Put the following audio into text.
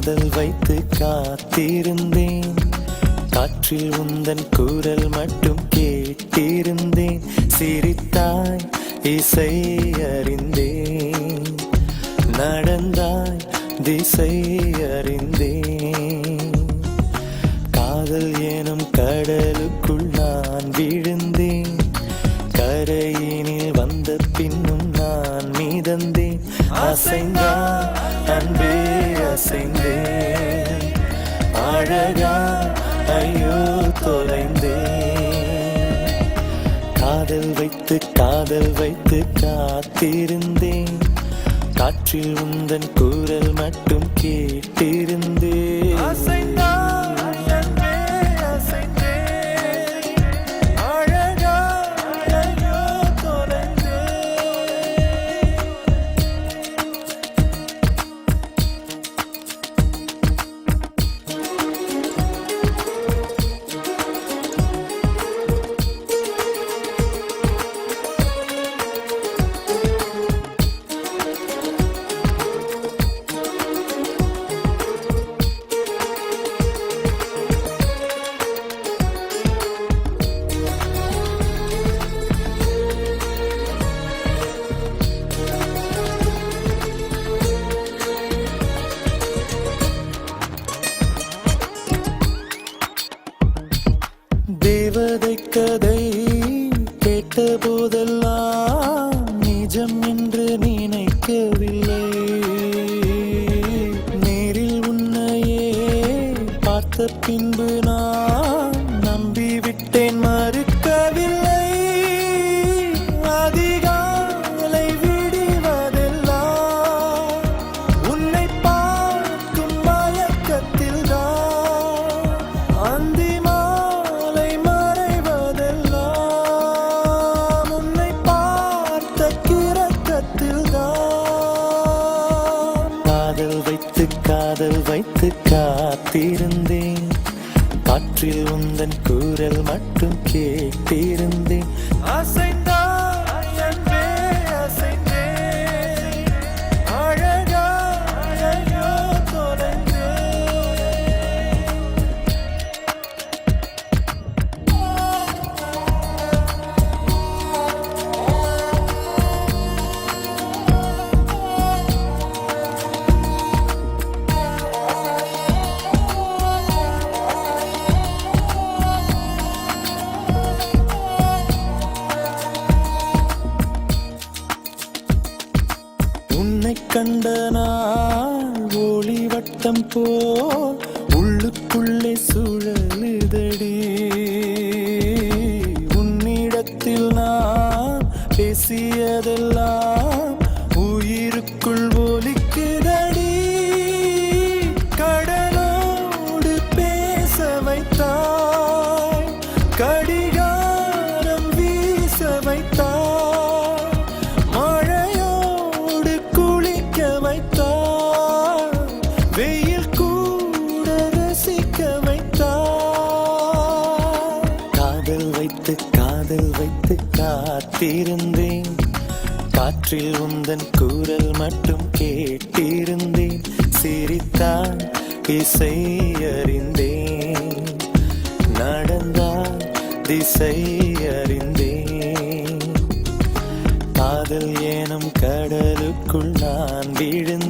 காதல் வைத்து காத்திருந்தேன், காற்றில் உந்தன் குரல் மட்டும் கேட்டிருந்தேன். சிரித்தாய் இசை அறிந்தேன், நடந்தாய் திசை அறிந்தேன். காதல் எனும் கடலுக்குள் நான் விழுந்தேன், கரையினில் வந்த பின்னும் நான் மிதந்தேன். அசைந்தான் அன்பே அசைந்தேன், அழகா ஐயோ தொலைந்தேன். காதல் வைத்து காத்திருந்தேன், காற்றில் உந்தன் குரல் மட்டும் கேட்டிருந்தேன். அசைந்தான் அன்பே அசைந்தேன், அழகா ஐயோ தொலைந்தேன். தேவதை கதை கேட்ட போதெல்லாம் நிஜம் என்று நினைக்கவில்லை. நேரில் உன்னையே பார்த்த பின்பு நான் நம்பிவிட்டேன், மறுக்கவில்லை. அதிகாலை விடுவதெல்லாம் உன்னை பார்க்கும் மயக்கத்தில் தான், அந்தி மாலை மறைவதெல்லாம் உன்னை பார்த்த கிறக்கத்தில் தான். காதல் வைத்து காத்திருந்தேன், காற்றில் உந்தன் குரல் மட்டும் கேட்டிருந்தேன். அசைந்தாய் அன்பே அசைந்தேன், அழகா ஐயோ தொலைந்தேன். உன்னை கண்ட நாள் ஒளி வட்டம் போல் உள்ளுக்குள்ளே சுழலுதடி. உன்னிடத்தில் நான் பேசியதெல்லாம் உயிருக்குள் ஒலிக்குதடி. கடலோடு பேச வைத்தாய், கடிகாரம் வீச வைத்தாய், மழையோடு குளிக்க வைத்தாய், வெயில் கூட ரசிக்க வைத்தாய். காதல் வைத்து காத்திருந்தேன், காற்றில் உந்தன் குரல் மட்டும் கேட்டிருந்தேன். சிரித்தாய் இசை அறிந்தேன், நடந்தாய் திசை அறிந்தேன். காதல் எனும் கடலுக்குள் நான் விழுந்தேன்.